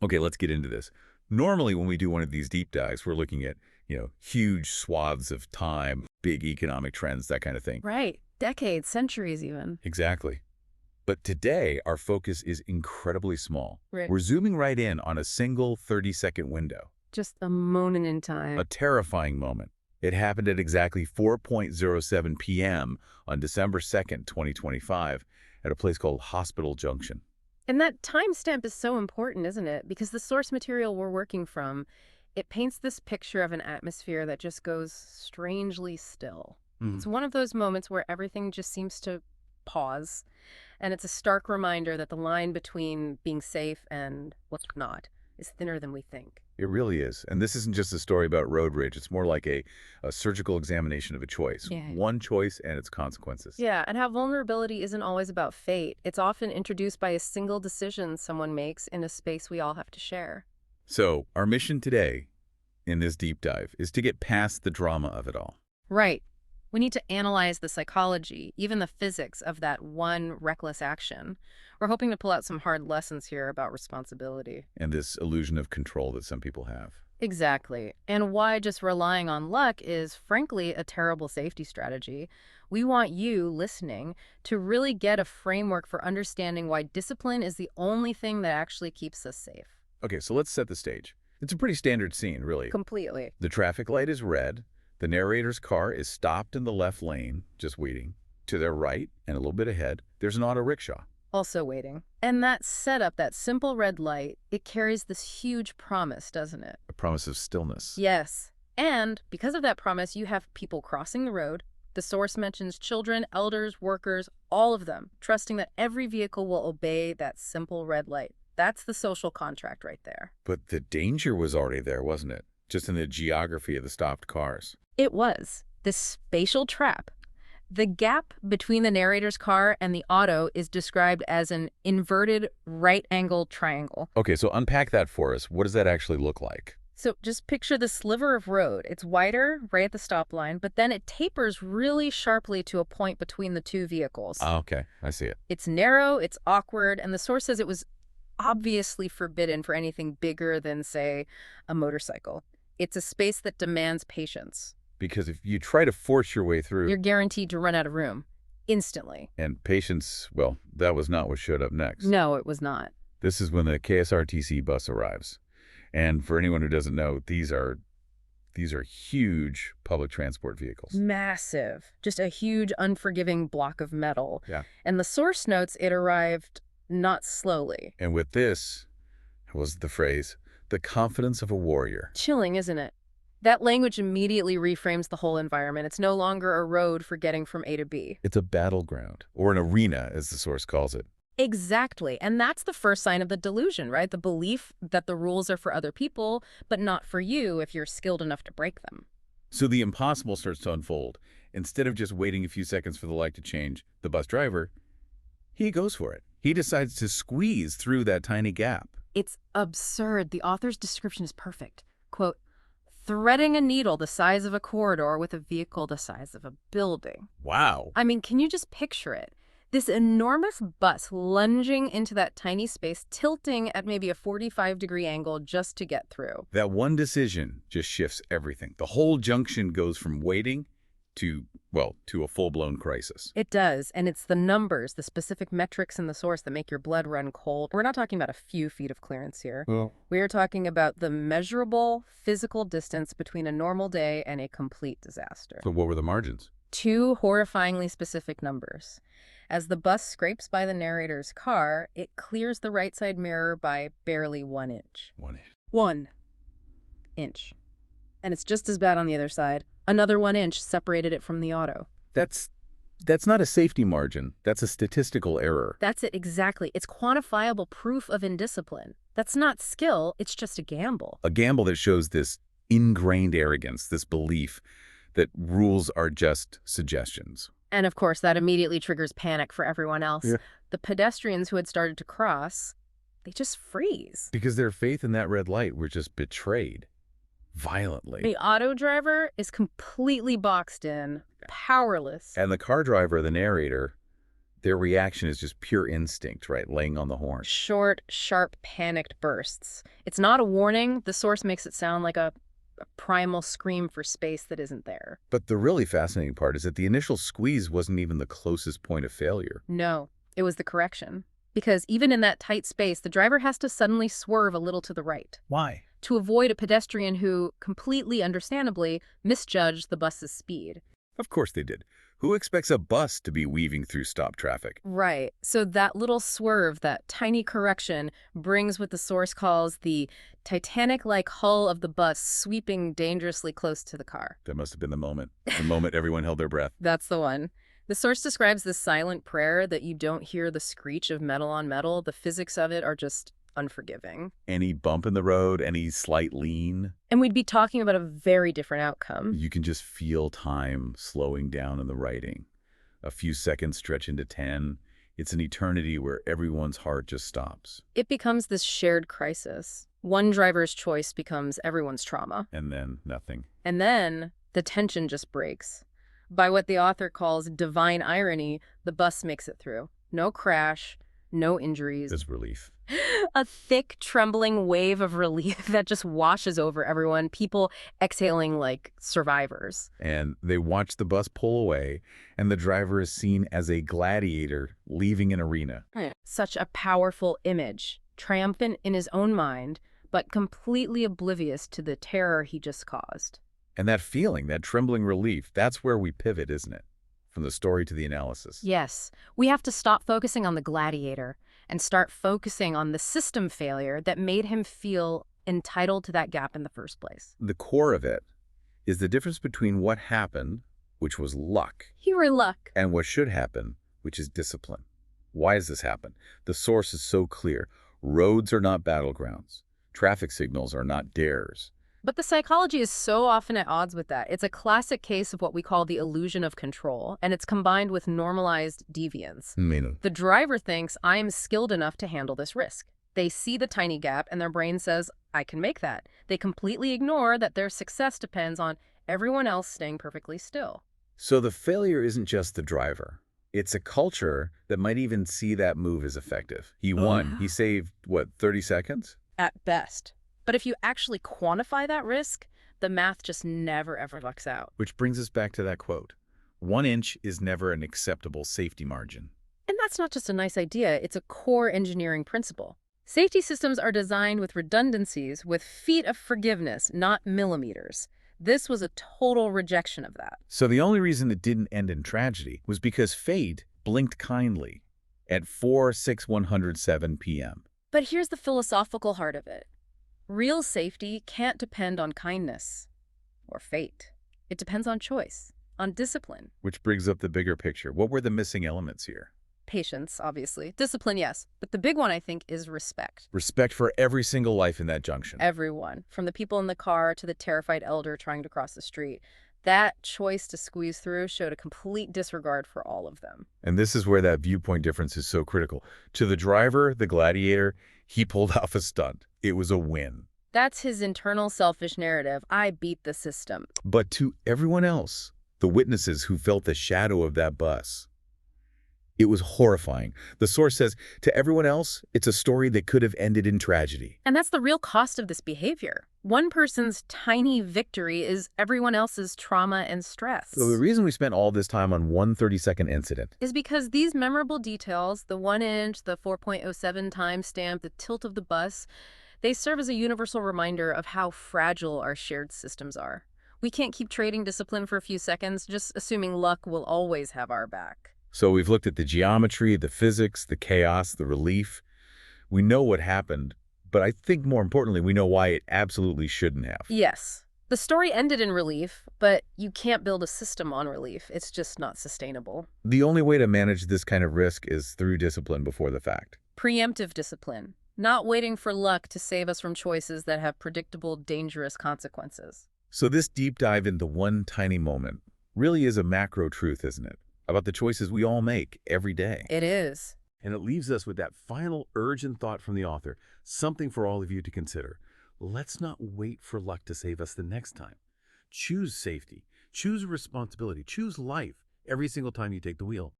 Okay, let's get into this. Normally, when we do one of these deep dives, we're looking at, huge swaths of time, big economic trends, that kind of thing. Right. Decades, centuries even. Exactly. But today, our focus is incredibly small. Right. We're zooming right in on a single 30-second window, Just a moment in time. a terrifying moment. It happened at exactly 4:07 p.m. on December 2nd, 2025, at a place called Hospital Junction. And that timestamp is so important, isn't it? Because the source material we're working from, it paints this picture of an atmosphere that just goes strangely still. It's one of those moments where everything just seems to pause, and it's a stark reminder that the line between being safe and what's not is thinner than we think. It really is. And this isn't just a story about road rage. It's more like a surgical examination of a choice. Yeah. One choice and its consequences. Yeah, and how vulnerability isn't always about fate. It's often introduced by a single decision someone makes in a space we all have to share. So, our mission today in this deep dive is to get past the drama of it all. Right. We need to analyze the psychology, even the physics of that one reckless action. We're hoping to pull out some hard lessons here about responsibility. And this illusion of control that some people have. Exactly. And why just relying on luck is, frankly, a terrible safety strategy. We want you, listening, to really get a framework for understanding why discipline is the only thing that actually keeps us safe. Okay, so let's set the stage. It's a pretty standard scene, really. Completely. The traffic light is red. The narrator's car is stopped in the left lane, just waiting. To their right, and a little bit ahead, there's an auto rickshaw. Also waiting. And that setup, that simple red light, it carries this huge promise, doesn't it? A promise of stillness. Yes. And because of that promise, you have people crossing the road. The source mentions children, elders, workers, all of them, trusting that every vehicle will obey that simple red light. That's the social contract right there. But the danger was already there, wasn't it? Just in the geography of the stopped cars. It was. This spatial trap. The gap between the narrator's car and the auto is described as an inverted right-angled triangle. Okay, so unpack that for us. What does that actually look like? So just picture the sliver of road. It's wider right at the stop line, but then it tapers really sharply to a point between the two vehicles. Ah, okay, I see it. It's narrow, it's awkward, and the source says it was obviously forbidden for anything bigger than, say, a motorcycle. It's a space that demands patience. Because if you try to force your way through... You're guaranteed to run out of room. Instantly. And patience, well, that was not what showed up next. No, it was not. This is when the KSRTC bus arrives. And for anyone who doesn't know, these are huge public transport vehicles. Massive. Just a huge, unforgiving block of metal. Yeah. And the source notes it arrived not slowly. And with this was the phrase, the confidence of a warrior. Chilling, isn't it? That language immediately reframes the whole environment. It's no longer a road for getting from A to B. It's a battleground, or an arena, as the source calls it. Exactly. And that's the first sign of the delusion, right? The belief that the rules are for other people, but not for you if you're skilled enough to break them. So the impossible starts to unfold. Instead of just waiting a few seconds for the light to change, the bus driver, he goes for it. He decides to squeeze through that tiny gap. It's absurd. The author's description is perfect. Quote, threading a needle the size of a corridor with a vehicle the size of a building. Wow. I mean, can you just picture it? This enormous bus lunging into that tiny space, tilting at maybe a 45-degree angle just to get through. That one decision just shifts everything. The whole junction goes from waiting to a full-blown crisis. It does, and it's the numbers, the specific metrics in the source that make your blood run cold. We're not talking about a few feet of clearance here. Well, We are talking about the measurable physical distance between a normal day and a complete disaster. so what were the margins? Two horrifyingly specific numbers. As the bus scrapes by the narrator's car, it clears the right side mirror by barely 1 inch. 1 inch. 1 inch. And it's just as bad on the other side. Another 1 inch separated it from the auto. That's not a safety margin. That's a statistical error. That's it, exactly. It's quantifiable proof of indiscipline. That's not skill, it's just a gamble. A gamble that shows this ingrained arrogance, this belief that rules are just suggestions. And of course, that immediately triggers panic for everyone else. Yeah. The pedestrians who had started to cross, they just freeze. Because their faith in that red light were just betrayed violently. The auto driver is completely boxed in, powerless. And the car driver, the narrator, Their reaction is just pure instinct, right? Laying on the horn. Short, sharp, panicked bursts. It's not a warning. The source makes it sound like a primal scream for space that isn't there. But the really fascinating part is that the initial squeeze wasn't even the closest point of failure. No, it was the correction. Because even in that tight space, the driver has to suddenly swerve a little to the right. Why? To avoid a pedestrian who, completely understandably, misjudged the bus's speed. Of course they did. Who expects a bus to be weaving through stop traffic? Right. So that little swerve, that tiny correction, brings what the source calls the Titanic-like hull of the bus sweeping dangerously close to the car. That must have been the moment everyone held their breath. That's the one. The source describes this silent prayer that you don't hear the screech of metal on metal. The physics of it are just unforgiving. Any bump in the road, any slight lean, And we'd be talking about a very different outcome. you can just feel time slowing down in the writing. A few seconds stretch into 10. It's an eternity where everyone's heart just stops. It becomes this shared crisis. One driver's choice becomes everyone's trauma. And then nothing. And then the tension just breaks. By what the author calls divine irony, the bus makes it through. No crash, no injuries. There's relief. A thick, trembling wave of relief that just washes over everyone, people exhaling like survivors. And they watch the bus pull away, and the driver is seen as a gladiator leaving an arena. Such a powerful image, triumphant in his own mind, but completely oblivious to the terror he just caused. And that feeling, that trembling relief, that's where we pivot, isn't it? From the story to the analysis. Yes, we have to stop focusing on the gladiator and start focusing on the system failure that made him feel entitled to that gap in the first place. The core of it is the difference between what happened, which was luck, Pure luck. and what should happen, which is discipline. Why does this happen? The source is so clear. Roads are not battlegrounds. Traffic signals are not dares. But the psychology is so often at odds with that. It's a classic case of what we call the illusion of control, and it's combined with normalized deviance. The driver thinks, I am skilled enough to handle this risk. They see the tiny gap, and their brain says, I can make that. They completely ignore that their success depends on everyone else staying perfectly still. So the failure isn't just the driver. It's a culture that might even see that move as effective. He won. He saved, 30 seconds? At best. But if you actually quantify that risk, the math just never, ever works out. Which brings us back to that quote. 1 inch is never an acceptable safety margin. And that's not just a nice idea, it's a core engineering principle. Safety systems are designed with redundancies, with feet of forgiveness, not millimeters. This was a total rejection of that. So the only reason it didn't end in tragedy was because fate blinked kindly at 4/6/107 p.m. But here's the philosophical heart of it. Real safety can't depend on kindness or fate. It depends on choice, on discipline. Which brings up the bigger picture. What were the missing elements here? Patience, obviously. Discipline, yes. But the big one, I think, is respect. Respect for every single life in that junction. Everyone, from the people in the car to the terrified elder trying to cross the street. That choice to squeeze through showed a complete disregard for all of them. And this is where that viewpoint difference is so critical. To the driver, the gladiator, he pulled off a stunt. It was a win. That's his internal selfish narrative. I beat the system. But to everyone else, the witnesses who felt the shadow of that bus, it was horrifying. The source says, to everyone else, it's a story that could have ended in tragedy. And that's the real cost of this behavior. One person's tiny victory is everyone else's trauma and stress. So the reason we spent all this time on one 30-second incident is because these memorable details, the 1 inch, the 4.07 timestamp, the tilt of the bus, they serve as a universal reminder of how fragile our shared systems are. We can't keep trading discipline for a few seconds, just assuming luck will always have our back. So we've looked at the geometry, the physics, the chaos, the relief. We know what happened, but I think more importantly, we know why it absolutely shouldn't have. Yes. The story ended in relief, but you can't build a system on relief. It's just not sustainable. The only way to manage this kind of risk is through discipline before the fact. Preemptive discipline, not waiting for luck to save us from choices that have predictable, dangerous consequences. So this deep dive into one tiny moment really is a macro truth, isn't it? About the choices we all make every day. It is. And it leaves us with that final urgent thought from the author, something for all of you to consider. Let's not wait for luck to save us the next time. Choose safety, choose responsibility, choose life every single time you take the wheel.